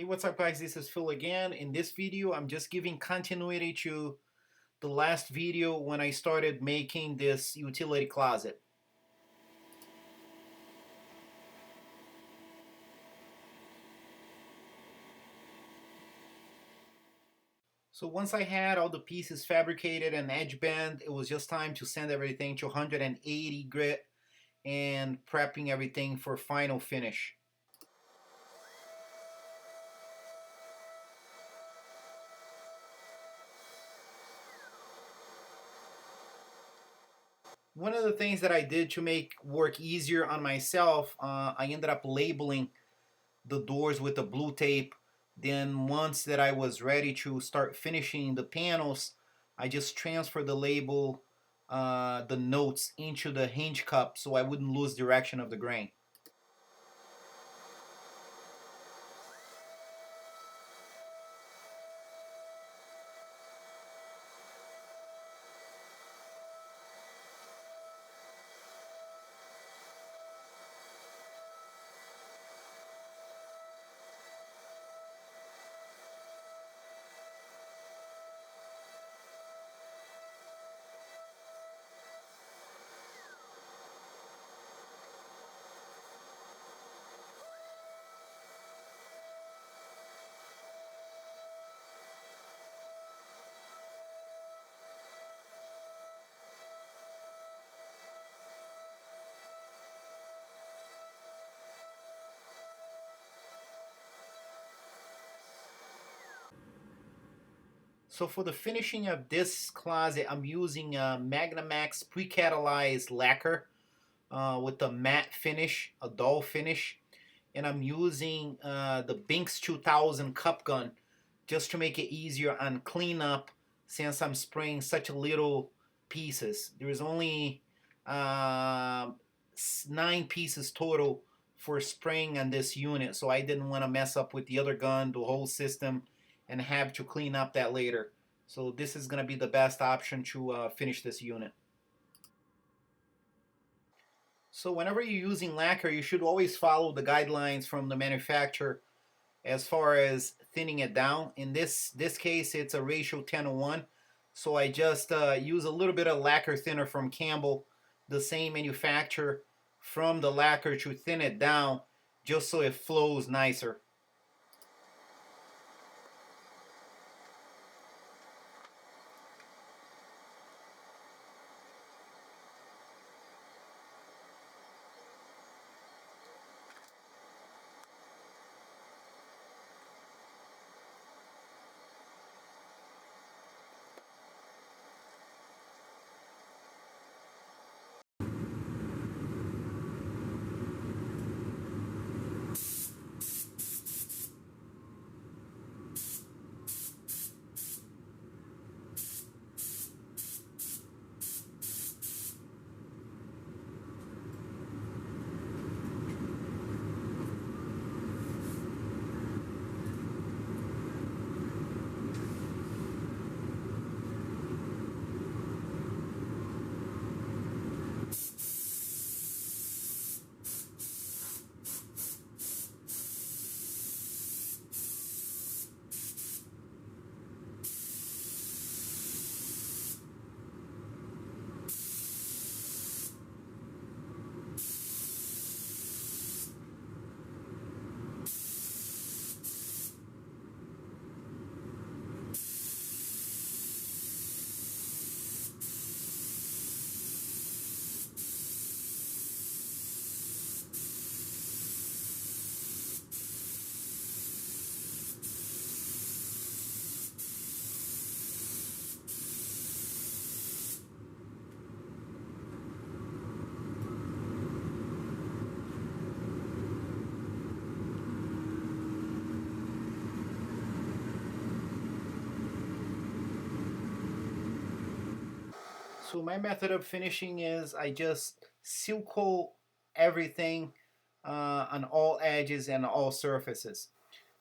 Hey, what's up guys? This is Phil again. In this video, I'm just giving continuity to the last video when I started making this utility closet. So once I had all the pieces fabricated and edge band, it was just time to send everything to 180 grit and prepping everything for final finish. One of the things that I did to make work easier on myself, I ended up labeling the doors with the blue tape. Then once that I was ready to start finishing the panels, I just transferred the label, the notes into the hinge cup so I wouldn't lose direction of the grain. So for the finishing of this closet, I'm using a Magnamax pre-catalyzed lacquer with a matte finish, a dull finish. And I'm using the Binks 2000 cup gun just to make it easier on cleanup since I'm spraying such little pieces. There's only 9 pieces total for spraying on this unit, so I didn't want to mess up with the other gun, the whole system, and have to clean up that later. So this is going to be the best option to finish this unit. So whenever you're using lacquer, you should always follow the guidelines from the manufacturer as far as thinning it down. In this case, it's a ratio 10:1. So I just use a little bit of lacquer thinner from Campbell, the same manufacturer, from the lacquer to thin it down just so it flows nicer. So my method of finishing is I just seal coat everything on all edges and all surfaces.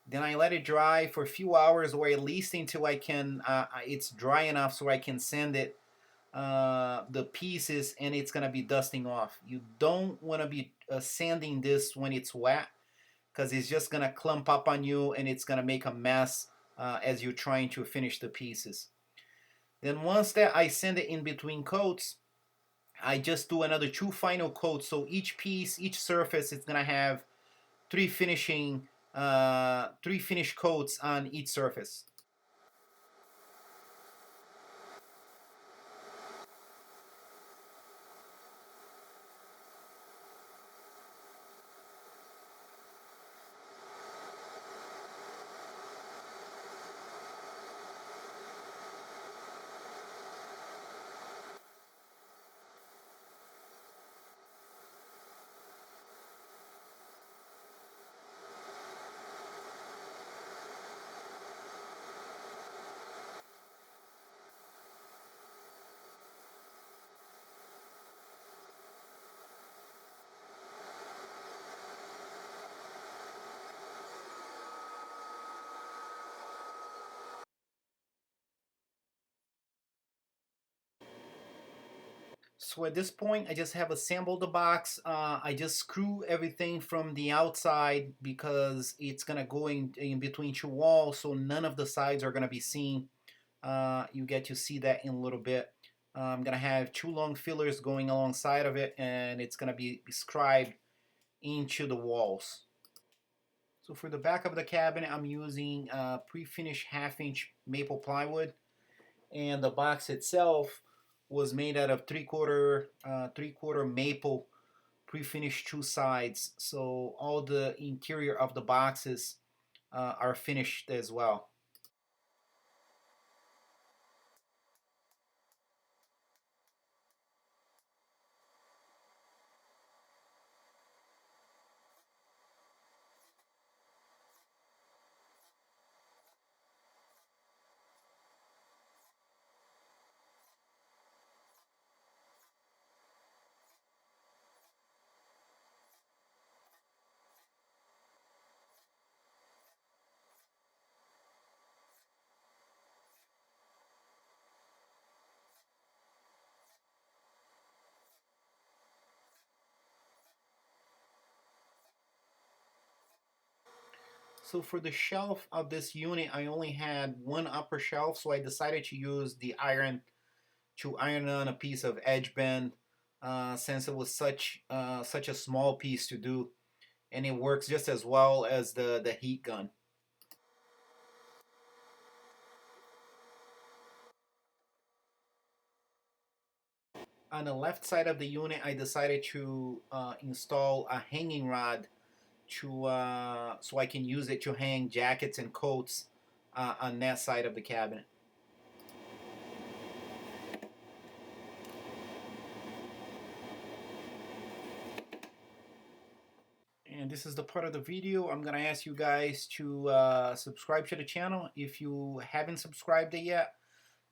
Then I let it dry for a few hours, or at least until I can. It's dry enough so I can sand it the pieces, and it's gonna be dusting off. You don't want to be sanding this when it's wet because it's just gonna clump up on you and it's gonna make a mess as you're trying to finish the pieces. Then once that I send it in between coats, I just do another 2 final coats. So each piece, each surface is gonna have three finish coats on each surface. So at this point, I just have assembled the box. I just screw everything from the outside because it's gonna go in between 2 walls, so none of the sides are gonna be seen. You get to see that in a little bit. I'm gonna have 2 long fillers going alongside of it, and it's gonna be scribed into the walls. So for the back of the cabinet, I'm using pre-finished 1/2 inch maple plywood, and the box itself was made out of three quarter maple pre-finished 2 sides. So all the interior of the boxes are finished as well. So for the shelf of this unit, I only had one upper shelf, so I decided to use the iron to iron on a piece of edge band, since it was such a small piece to do, and it works just as well as the heat gun. On the left side of the unit, I decided to install a hanging rod to so I can use it to hang jackets and coats on that side of the cabinet. And this is the part of the video I'm gonna ask you guys to subscribe to the channel if you haven't subscribed it yet.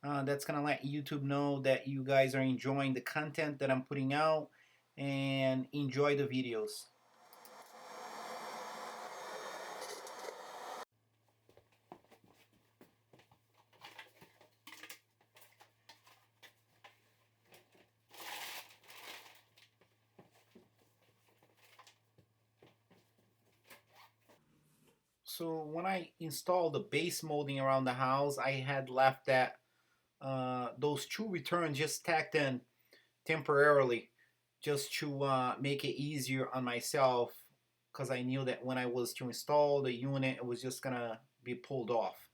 That's gonna let YouTube know that you guys are enjoying the content that I'm putting out and enjoy the videos. So when I installed the base molding around the house, I had left that those 2 returns just tacked in temporarily, just to make it easier on myself, because I knew that when I was to install the unit, it was just gonna be pulled off.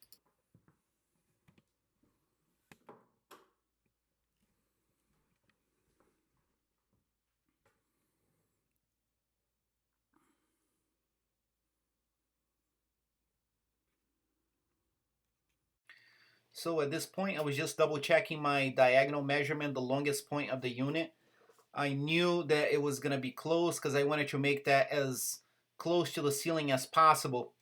So at this point, I was just double checking my diagonal measurement, the longest point of the unit. I knew that it was gonna be close because I wanted to make that as close to the ceiling as possible.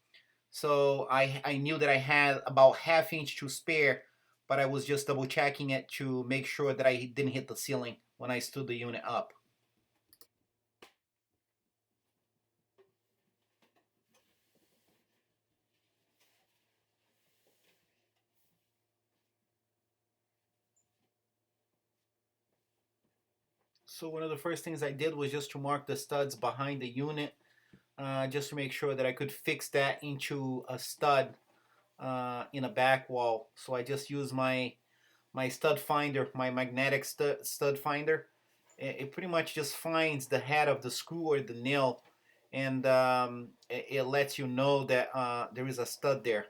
So I knew that I had about 1/2 inch to spare, but I was just double checking it to make sure that I didn't hit the ceiling when I stood the unit up. So one of the first things I did was just to mark the studs behind the unit. just to make sure that I could fix that into a stud in a back wall. So I just use my stud finder, my magnetic stud finder. It pretty much just finds the head of the screw or the nail, and it lets you know that there is a stud there.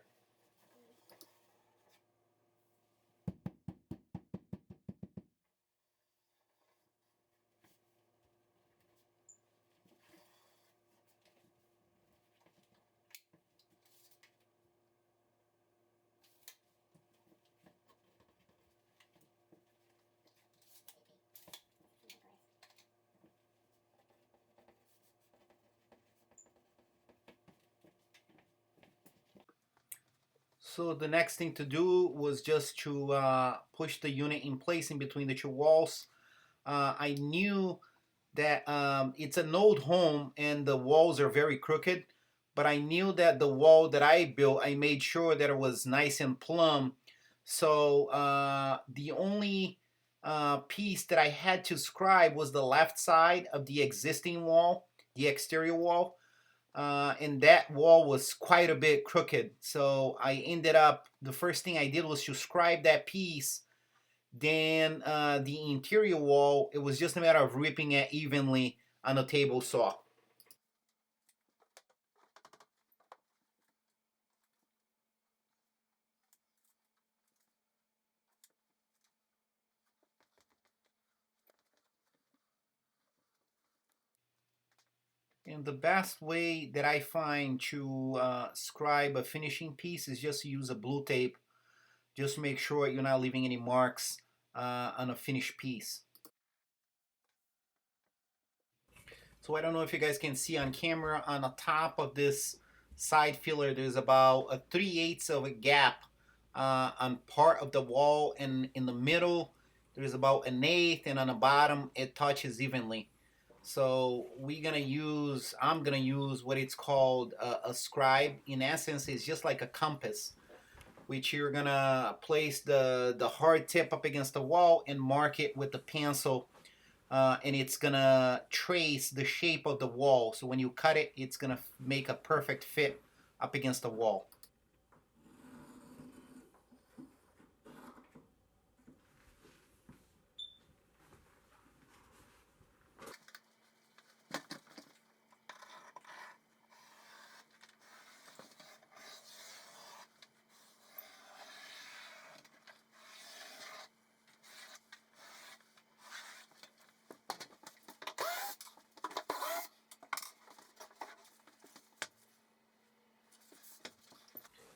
So the next thing to do was just to push the unit in place in between the two walls. I knew that it's an old home and the walls are very crooked, but I knew that the wall that I built, I made sure that it was nice and plumb. So the only piece that I had to scribe was the left side of the existing wall, the exterior wall. And that wall was quite a bit crooked. So I ended up, the first thing I did was to scribe that piece. Then the interior wall, it was just a matter of ripping it evenly on a table saw. And the best way that I find to scribe a finishing piece is just to use a blue tape. Just to make sure you're not leaving any marks on a finished piece. So I don't know if you guys can see on camera, on the top of this side filler, there's about a 3/8 of a gap on part of the wall, and in the middle, there's about an eighth, and on the bottom, it touches evenly. So I'm gonna use what it's called a scribe. In essence, it's just like a compass, which you're gonna place the hard tip up against the wall and mark it with the pencil, and it's gonna trace the shape of the wall. So when you cut it, it's gonna make a perfect fit up against the wall.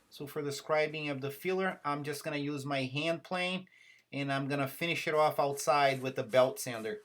So for the scribing of the filler, I'm just gonna use my hand plane, and I'm gonna finish it off outside with a belt sander.